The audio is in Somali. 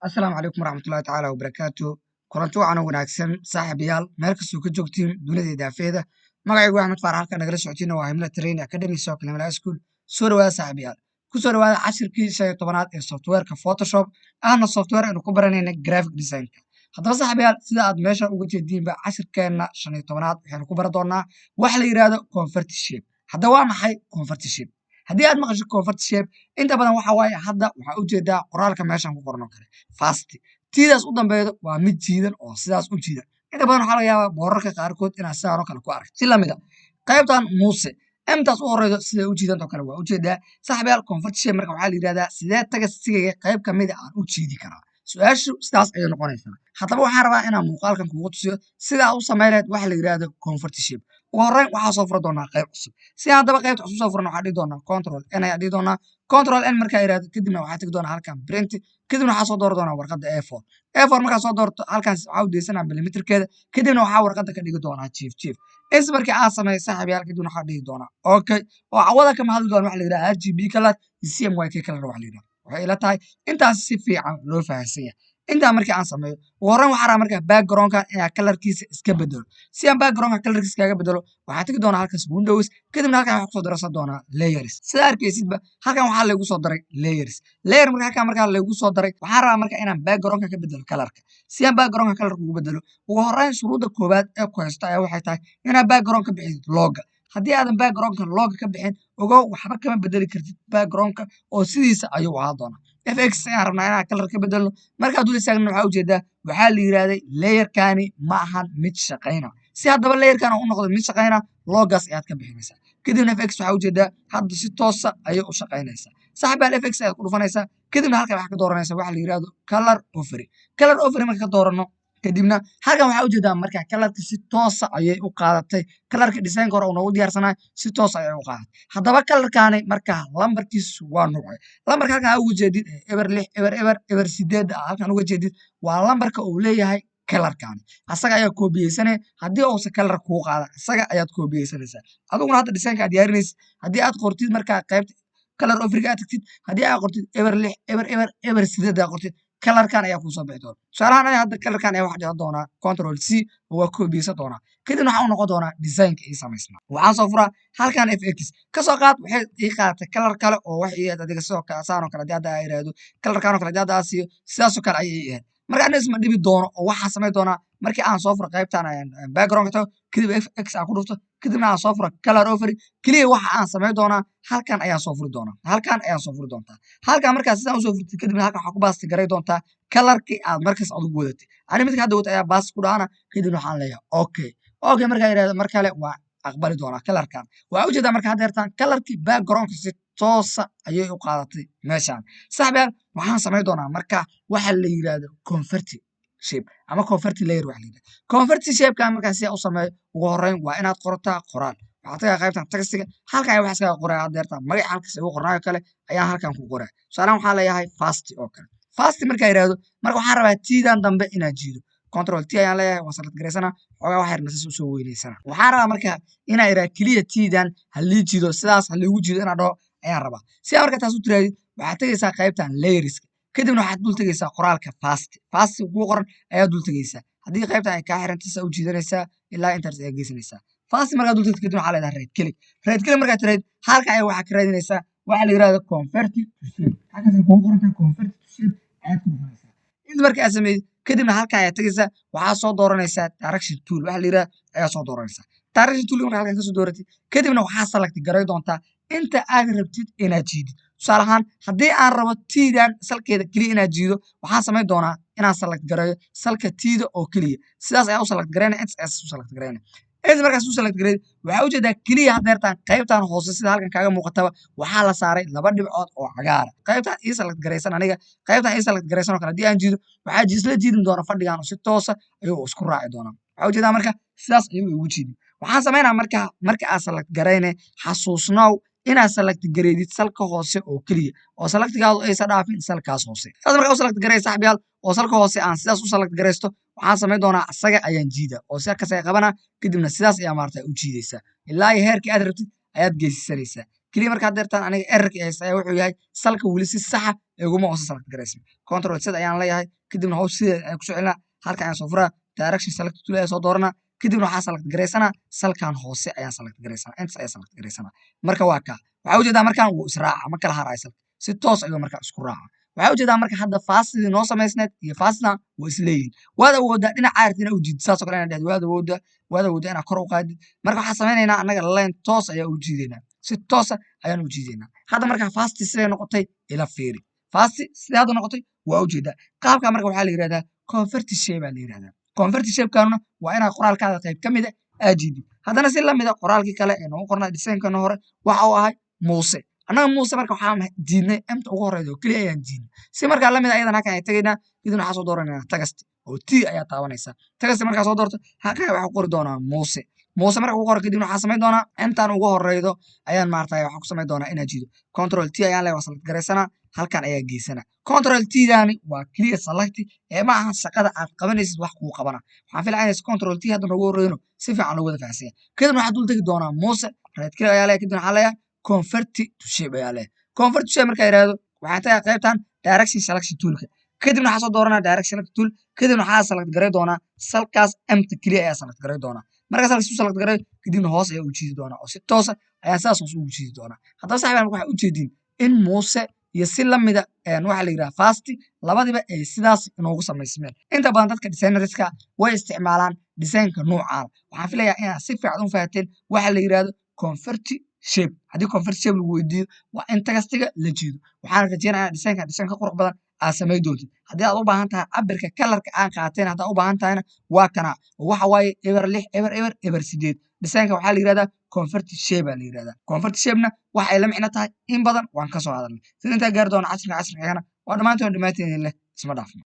Asalaamu calaykum waraxmatullaahi tacaala wabarakaatu. Kulanti wacan oo wanaagsan saaxiibayaal meel kastoo ka joogtiin dunida daafeeda. Magacaygu waa Axmed Faarax halka nagala socotiina waa Himla Training Academy Soccer School. Soo dhawaada saaxiibayaal. Ku soo dhawaada cashirkii 15aad ee softwareka Photoshop ahna software aynu ku baranayna graphic design. Haddaba saaxiibayaal sida aad meesha uga jeediinba cashirkeenna 15aad waxaynu ku baran doonaa wax la yiraahdo convert shape. Haddaba waa maxay convert shape? Haddii aad maqasho convert shape inta badan waxa waaye hadda waxaa u jeedaa qoraalka meeshan ku qoran oo kale fast tiidaas u dambeedo waa mid jiidan oo sidaas u jiidan inta badan waxaa laga yaabaa boorarka qaarkood inaad sidaan oo kale ku aragto si lamid a qaybtan muuse emtaas u horeydo siday u jiidantoo kale waa ujeedaa saaxiibayaal convert shape marka waxaa la yidhahdaa sidee taga sigaya qayb ka mid a aan u jiidi karaa su-aashu sidaas ayay noqonaysaa haddaba waxaan rabaa inaan muuqaalkan kugu tusiyo sidaa u samayneed waxa la yidhahdo convert shape ugu horreyn waxaa soo fura doonaa qayb cusub si aan haddaba qaybta cusub soo furno waxaa dhihi doonaa control n ayaa dhihi doonaa control n markaa yidhahdo kadibna waxaa tegi doonaa halkan print kadibna waxaa soo doori doonaa warqadda a4 markaa soo doorto halkaas waxaa u deysanaa milimeterkeeda kadibna waxaa warqadda ka dhigi doonaa jiif is markii aan sameeyo saaxiibayaal kadibna waxaa dhihi doonaa okay oo cawada kama hadli doona waxa la yidhaha rgb color iyo cmyk color waxa la yidhaha waxay ila tahay intaas si fiican loo fahansan yahay intaa markii aan sameeyo ugu horreyn waxaa rabaa markaa backgroundka inaa kalarkiisa iska bedelo si aan backgroundka kalarkiisa kaaga bedelo waxaa tegi doonaa halkaas windows kadibna halkan waxaa kusoo darsan doonaa layers sida arkaysidba halkan waxaa laygu soo daray layer marka halkan markaa laygu soo daray waxaa rabaa marka inaan backgroundka ka bedelo kalarka si aan backgroundka kalarka ugu bedelo ugu horreyn shuruudda koowaad ee ku haysto ayaa waxay tahay inaad background ka bixisid looga haddii aadan backgroundka looga ka bixin ogow waxba kama bedeli kartid backgroundka oo sidiisa ayuu ahaa doonaa fx ayaan rabnaa inaan kalar ka bedelno markaa dul istaagna waxaa ujeedaa waxaa la yidhahday layerkani ma ahan mid shaqayna si haddaba layerkan u noqdo mid shaqayna loogaas ayaad ka bixinaysaa kadibna fx waxaa ujeedaa hadda si toosa ayay u shaqaynaysaa saaxibaal fx ayaad ku dhufanaysaa kadibna halkan waxaa ka dooranaysaa waxa la yidhahdo color overy marka ka doorano kadibna halkan waxaa ujeedaa markaa kalarka si toosa ayay u qaadatay kalarka designka hore uu noogu diyaarsanaa si toos ayay u qaadatay haddaba kalarkaani markaa lambarkiisu waa nuucay lambarka halkan uga jeedid eber sideed halkan uga jeedid waa lambarka uu leeyahay kalarkaani asaga ayaa koobiyeysanaya haddii uusan kalar kuu qaada isaga ayaad koobiyeysanaysaa adiguna hadda designka aad diyaarinaysid haddii aad qortid markaa qaybta kalar overga aad tagtid haddii aad qortid eber sideed aad qortid kalarkan ayaa kuu soo bixi doona tusaalahaan aniga hadda kalarkan ayaa waxaa dhici doonaa control c oo waa koobiyeysan doonaa kadibna waxaa u noqon doonaa designka ii samaysnaa waxaan soo furaa halkan fx kasoo qaad waxay ii qaadatay kalar kale oo wax ii ahayd adiga sidoo kale saan oo kale haddii hadda aa yidhaahdo kalarkan oo kale haddii hadda aa siiyo sidaasoo kale ayay ii ahayd marka aniga isma dhibi doono oo waxaan samayn doonaa markii aan soo furo qaybtan backgroundka tago kadib fx aan ku dhufto kadibna aan soo furo color overy keliya waxa aan samayn doonaa halkan ayaan soo furi doonaa halkan markaa sidaan usoo furtid kadibna halkan waxaa ku baasti garay doontaa kalarkii aad markaas adigu wadatay ani midka hadda wata ayaa baasti ku dhahana kadibna waxaan leeyahay okay markaa yidhahdo mar kale waa aqbali doonaa kalarkan waxaa ujeedaa marka haddeertaan kalarkii backgroundka si toosa ayay u qaadatay meeshaan saaxibayaal waxaan samayn doonaa marka waxa la yidhahdo convert shape ama convert layer waxa la yidhahdo convert shapekan markaa si u sameeyo ugu horreyn waa inaad qorataa qoraal waxaad tagaa qaybtan textiga halkan ayaa waxaa iskaga qoraya haddeertaan magaca halkaas ugu qornaayo kale ayaan halkan ku qoraya tusaalahan waxaa leeyahay fast oo kale fast markaa yidhahdo marka waxaan rabaa tiidan dambe inaan jiido control t ayaan leeyahay waa salad garaysana xoogaa wax yar nasas usoo weynaysana waxaan rabaa marka inaa iraa keliya tiidan halii jiido sidaas haliigu jiido inaa dhaho ayaan rabaa si aa marka taas u tiraadid waxaad tegaysaa qaybtan layerska kadibna waxaad dul tegaysaa qoraalka fast kuu qoran ayaa dul tegaysaa haddii qaybtan ay kaa xirantisa u jiidanaysaa ilaa intaas ayaa geysanaysaa fast markaa dul tegtid kadib waxaa leedahay right click markaa tiraadid halkan ayaa waxaa ka raadinaysaa waxa la yirahdo convert to shape halkaas ay kugu qorantahay convert to shape ayaad ku dhufanaysaa inta marka aad sameeyid kadibna halkan ayaa tegaysaa waxaa soo dooranaysaa direction tool waxa la yirahdo ayaa soo dooranaysaa direction tool marka halkan ka soo dooratid kadibna waxaa select garay doontaa inta aad rabtid inaad jiidid tusaale ahaan haddii aan rabo tiidan salkeeda keliya inaad jiido waxaan samayn doonaa inaan select gareeyo salka tiida oo keliya sidaas ayaa u select gareynaya ss u select gareynaya inta markaas u select gareyd waxaa ujeedaa keliya haddeertaan qaybtan hoose sida halkan kaaga muuqataba waxaa la saaray laba dhibcood oo cagaara qaybtan ii select garaysan aniga qaybtan ii select garaysan oo kale haddii aan jiido waxaa isla jiidin doona fadhigan oo si toosa ayuu isku raaci doonaa waxaa ujeedaa marka sidaas ayuu igu jiidin waxaan samaynaa marka aad select garayne xasuusnow inaad select gareydid salka hoose oo keliya oo selectigaadu aysan dhaafin salkaas hoose saas markaa u select garay saaxiibayaal oo salka hoose aan sidaas u select garaysto waxaan samayn doonaa asaga ayaan jiidaa oo si kas ay qabana kadibna sidaas ayaa maarata u jiidaysaa ilaa iyo heerkii aad rabtid ayaad geysisanaysaa kaliya markaad deertaan aniga errorka ay haysta wuxuu yahay salka weli si saxa iguma hoose select garaysan control z ayaan leeyahay kadibna hoos sideeda ayaan ku soo celinaa halkan ayaan soo furaa direction select tool ayaan soo dooranaa kadibna waxaa select garaysanaa salkan hoose ayaan select garaysanaa intaas ayaan select garaysanaa marka waa kaa waxaa ujeedaa markaan wuu israaca ma kala haraayo salka si toos ayuu markaa isku raaca waxaa ujeedaa marka hadda fastidii noo samaysneed iyo fastna waa isleeyihin waad awoodaa dhinaca caarti inaa ujiidid saasoo kale inaa dhehd waad awoodaa inaa kor u qaadid marka waxaa samaynaynaa annaga line toos ayaa u jiidaynaa si toosa ayaan u jiidaynaa hadda markaa fasti siday noqotay ila fiiri fasti siday hadda noqotay waa ujeedaa qaabka marka waxaa la yidhahdaa converti shape baa la yidhahdaa converti shapekanuna waa inaa qoraalkaada qayb ka mida aa jiidid haddana si lamida qoraalkii kale ee noogu qornaa designkana hore waxa uu ahay muuse annaga muuse marka waxaan jiidnay emta ugu horeyda oo keliya ayaan jiidnay si markaa lamid ayadan halkan ay tagaynaa idin waxaa soo dooranayna tagasti oo t ayaa taabanaysa tagasti markaa soo doorto halkan waxaa ku qori doonaa muuse muuse marka ugu qoro kadibna waxaa samayn doonaa emtaan ugu horeydo ayaan maartay waxaa ku samayn doonaa inaa jiido control t ayaan leeyahay select garaysanaa halkan ayaa geysana control t daani waa clear select ee ma aha shaqada aad qabanaysid wax kuu qabana waxaan filayaa control t hadda noogu horeyno si fiican loo wada fahansiya kadibna waxaa dul tegi doonaa muuse right click ayaa leeyahay kadibna waxaa leeyahay convert to shape ayaa leeyahay convert to shape markaa yiraahdo waxaan tagaa qaybtan direction selection toolka kadibna waxaa soo dooranaa direction select tool kadibna waxaa select garay doonaa salkaas empty clear ayaa select garay doonaa markaas halkaas u select garay kadibna hoos ayaa u jiidi doonaa oo si toos ah ayaa saas hoos ugu jiidi doonaa haddaba saxibaan waxaa u jeedin in muuse iyo si lamida waxaa la yidhaha fasti labadiba ay sidaas inoogu samaysmeen inta badan dadka designerska way isticmaalaan designka noocaan waxaan filayaa inaad si fiican u fahateen waxa la yidhahdo converti shape haddii convert shape lagu weydiiyo waa in tagastiga la jiido waxaan rajeynayaa designka design ka qurux badan aad samay doontid haddii aad u baahan tahay cabirka kalarka aan qaateen haddaa u baahan tahayna waa kana oo waxa waaye eber 6 eber 8 designka waxaa la yidhahdaa convert shape baa la yidhahdaa convert shape-na waxay la micno tahay in badan waan ka soo hadalnay sida intaa gaari doona casriga xigana waa dhammaantiin leh isma dhaafno